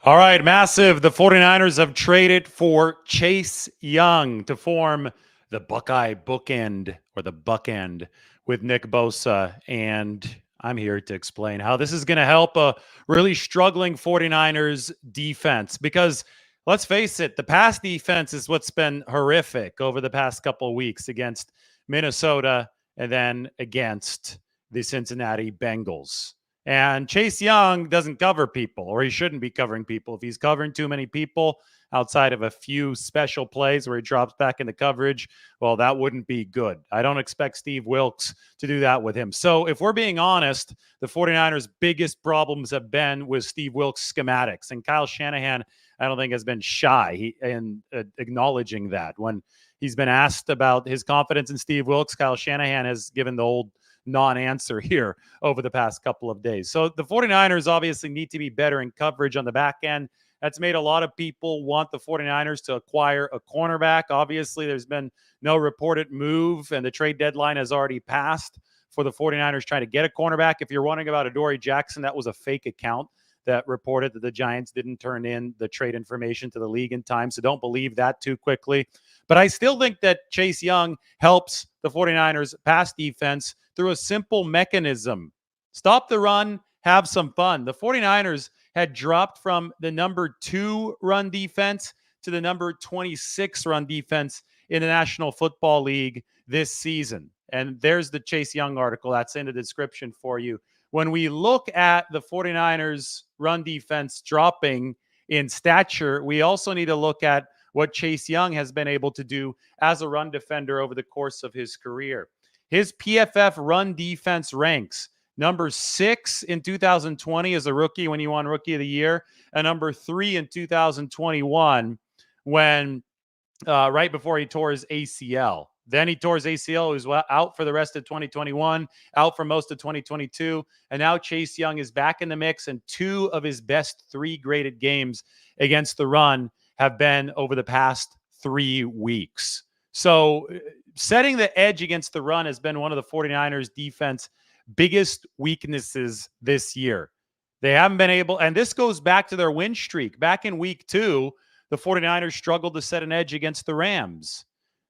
All right, massive. The 49ers have traded for Chase Young to form the Buckeye bookend or the buckend with Nick Bosa. And I'm here to explain how this is going to help a really struggling 49ers defense because let's face it, the pass defense is what's been horrific over the past couple of weeks against Minnesota and then against the Cincinnati Bengals. And Chase Young doesn't cover people, or he shouldn't be covering people. If he's covering too many people outside of a few special plays where he drops back into coverage, well, that wouldn't be good. I don't expect Steve Wilks to do that with him. So if we're being honest, the 49ers' biggest problems have been with Steve Wilks' schematics. And Kyle Shanahan, I don't think, has been shy in acknowledging that. When he's been asked about his confidence in Steve Wilks, Kyle Shanahan has given the old non-answer here over the past couple of days. So the 49ers obviously need to be better in coverage on the back end. That's made a lot of people want the 49ers to acquire a cornerback. Obviously, there's been no reported move, and the trade deadline has already passed for the 49ers trying to get a cornerback. If you're wondering about Adoree Jackson, that was a fake account that reported that the Giants didn't turn in the trade information to the league in time. So don't believe that too quickly. But I still think that Chase Young helps the 49ers pass defense through a simple mechanism. Stop the run, have some fun. The 49ers had dropped from the number 2 run defense to the number 26 run defense in the National Football League this season. And there's the Chase Young article that's in the description for you. When we look at the 49ers run defense dropping in stature, we also need to look at what Chase Young has been able to do as a run defender over the course of his career. His PFF run defense ranks number 6 in 2020 as a rookie when he won Rookie of the Year, and number 3 in 2021 when right before he tore his ACL. Then he tore his ACL. He was out for the rest of 2021, out for most of 2022. And now Chase Young is back in the mix, and 2 of his best 3 graded games against the run have been over the past 3 weeks. So setting the edge against the run has been one of the 49ers defense biggest weaknesses this year. They haven't been able, and this goes back to their win streak. Back in week 2, the 49ers struggled to set an edge against the Rams.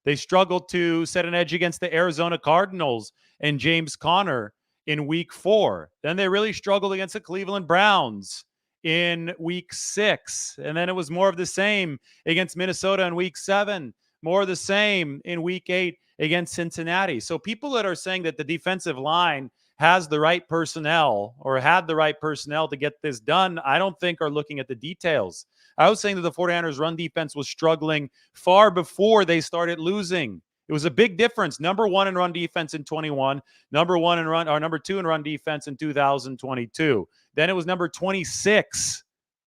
They struggled to set an edge against the Arizona Cardinals and James Conner in week 4. Then they really struggled against the Cleveland Browns in week 6. And then it was more of the same against Minnesota in week 7. More of the same in week 8 against Cincinnati. So people that are saying that the defensive line has the right personnel or had the right personnel to get this done, I don't think are looking at the details. I was saying that the 49ers run defense was struggling far before they started losing. It was a big difference. Number 1 in run defense in 21, number 2 in run defense in 2022. Then it was number 26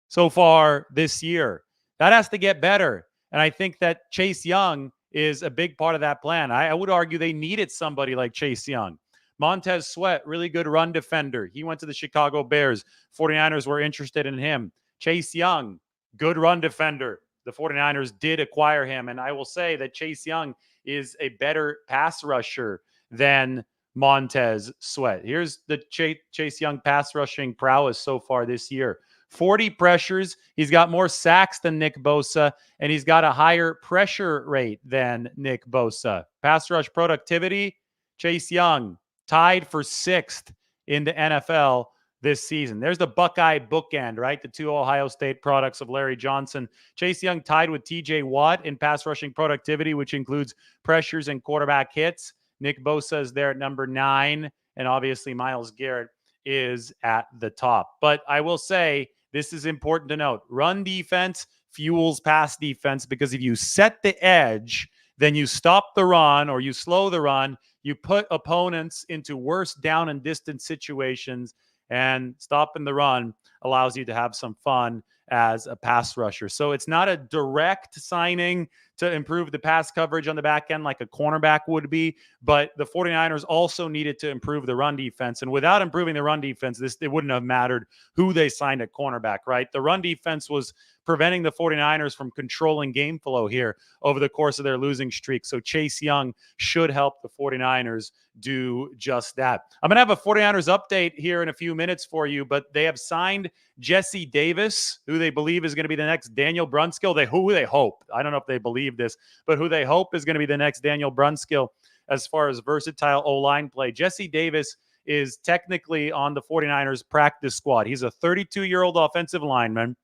so far this year. That has to get better. And I think that Chase Young is a big part of that plan. I would argue they needed somebody like Chase Young. Montez Sweat, really good run defender. He went to the Chicago Bears. 49ers were interested in him. Chase Young, good run defender. The 49ers did acquire him. And I will say that Chase Young is a better pass rusher than Montez Sweat. Here's the Chase Young pass rushing prowess so far this year. 40 pressures. He's got more sacks than Nick Bosa, and he's got a higher pressure rate than Nick Bosa. Pass rush productivity, Chase Young tied for 6th in the NFL this season. There's the Buckeye bookend, right? The 2 Ohio State products of Larry Johnson. Chase Young tied with TJ Watt in pass rushing productivity, which includes pressures and quarterback hits. Nick Bosa is there at number 9, and obviously Myles Garrett is at the top. But I will say, this is important to note. Run defense fuels pass defense, because if you set the edge, then you stop the run or you slow the run, you put opponents into worse down and distance situations, and stopping the run allows you to have some fun as a pass rusher. So it's not a direct signing to improve the pass coverage on the back end like a cornerback would be, but the 49ers also needed to improve the run defense. And without improving the run defense, it wouldn't have mattered who they signed at cornerback, right? The run defense was preventing the 49ers from controlling game flow here over the course of their losing streak. So Chase Young should help the 49ers do just that. I'm going to have a 49ers update here in a few minutes for you, but they have signed Jesse Davis, who they believe is going to be the next Daniel Brunskill. Who they hope, I don't know if they believe this, but who they hope is going to be the next Daniel Brunskill as far as versatile O-line play. Jesse Davis is technically on the 49ers practice squad. He's a 32-year-old offensive lineman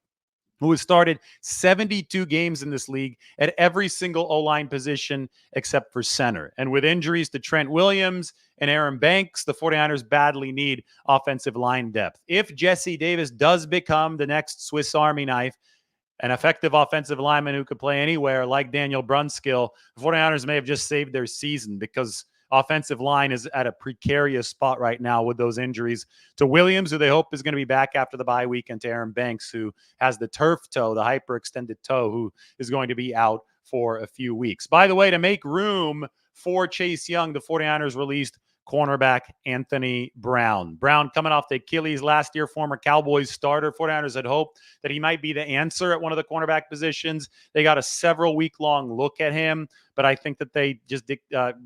who has started 72 games in this league at every single O-line position except for center. And with injuries to Trent Williams and Aaron Banks, the 49ers badly need offensive line depth. If Jesse Davis does become the next Swiss Army knife, an effective offensive lineman who could play anywhere like Daniel Brunskill, the 49ers may have just saved their season, because offensive line is at a precarious spot right now with those injuries to Williams, who they hope is going to be back after the bye week, and to Aaron Banks, who has the turf toe, the hyperextended toe, who is going to be out for a few weeks. By the way, to make room for Chase Young, the 49ers released cornerback Anthony Brown. Brown coming off the Achilles last year, former Cowboys starter. 49ers had hoped that he might be the answer at one of the cornerback positions. They got a several-week-long look at him, but I think that they just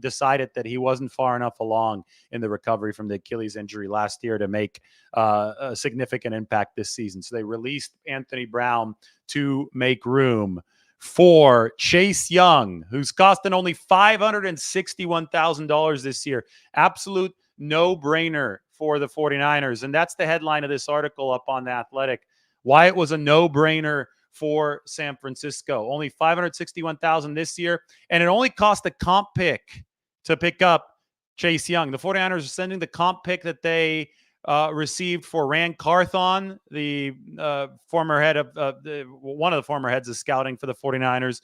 decided that he wasn't far enough along in the recovery from the Achilles injury last year to make a significant impact this season. So they released Anthony Brown to make room for Chase Young, who's costing only $561,000 this year. Absolute no-brainer for the 49ers. And that's the headline of this article up on The Athletic. Why it was a no-brainer for San Francisco. Only $561,000 this year. And it only cost a comp pick to pick up Chase Young. The 49ers are sending the comp pick that they received for Rand Carthon, the former head of one of the former heads of scouting for the 49ers,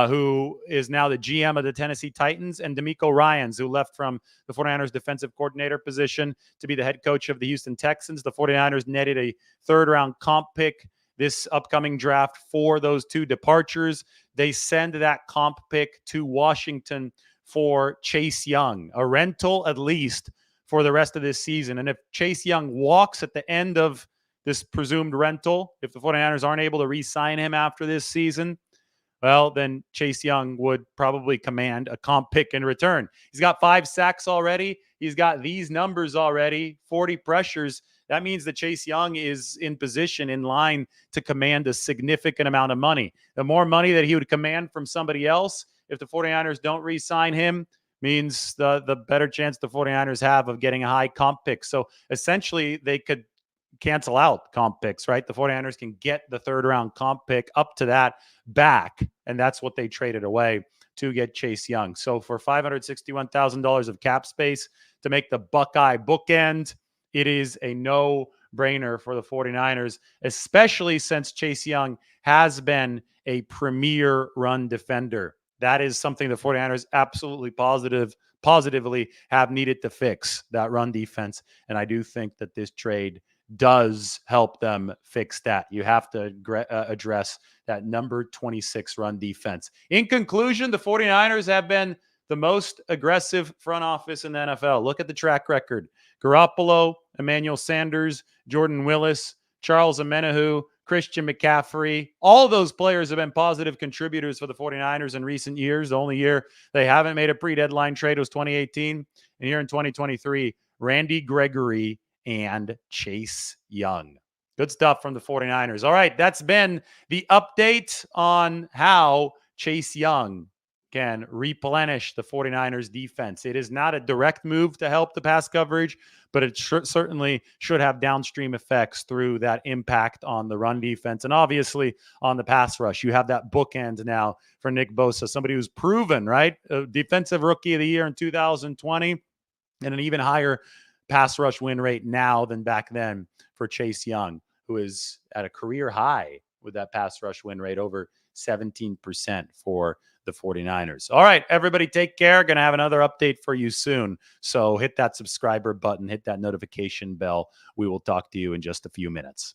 who is now the GM of the Tennessee Titans, and D'Amico Ryans, who left from the 49ers defensive coordinator position to be the head coach of the Houston Texans. The 49ers netted a third-round comp pick this upcoming draft for those two departures. They send that comp pick to Washington for Chase Young, a rental at least for the rest of this season. And if Chase Young walks at the end of this presumed rental, if the 49ers aren't able to re-sign him after this season, well, then Chase Young would probably command a comp pick in return. He's got 5 sacks already. He's got these numbers already, 40 pressures. That means that Chase Young is in position, in line to command a significant amount of money. The more money that he would command from somebody else, if the 49ers don't re-sign him, means the better chance the 49ers have of getting a high comp pick. So essentially, they could cancel out comp picks, right? The 49ers can get the third-round comp pick up to that back, and that's what they traded away to get Chase Young. So for $561,000 of cap space to make the Buckeye bookend, it is a no-brainer for the 49ers, especially since Chase Young has been a premier run defender. That is something the 49ers absolutely positively have needed to fix, that run defense. And I do think that this trade does help them fix that. You have to address that number 26 run defense. In conclusion, the 49ers have been the most aggressive front office in the NFL. Look at the track record. Garoppolo, Emmanuel Sanders, Jordan Willis, Charles Omenihu, Christian McCaffrey, all of those players have been positive contributors for the 49ers in recent years. The only year they haven't made a pre-deadline trade was 2018. And here in 2023, Randy Gregory and Chase Young. Good stuff from the 49ers. All right, that's been the update on how Chase Young can replenish the 49ers defense. It is not a direct move to help the pass coverage, but it certainly should have downstream effects through that impact on the run defense and obviously on the pass rush. You have that bookend now for Nick Bosa, somebody who's proven, right? A defensive rookie of the year in 2020 and an even higher pass rush win rate now than back then for Chase Young, who is at a career high with that pass rush win rate, over 17% for the 49ers. All right, everybody, take care. Going to have another update for you soon. So hit that subscriber button, hit that notification bell. We will talk to you in just a few minutes.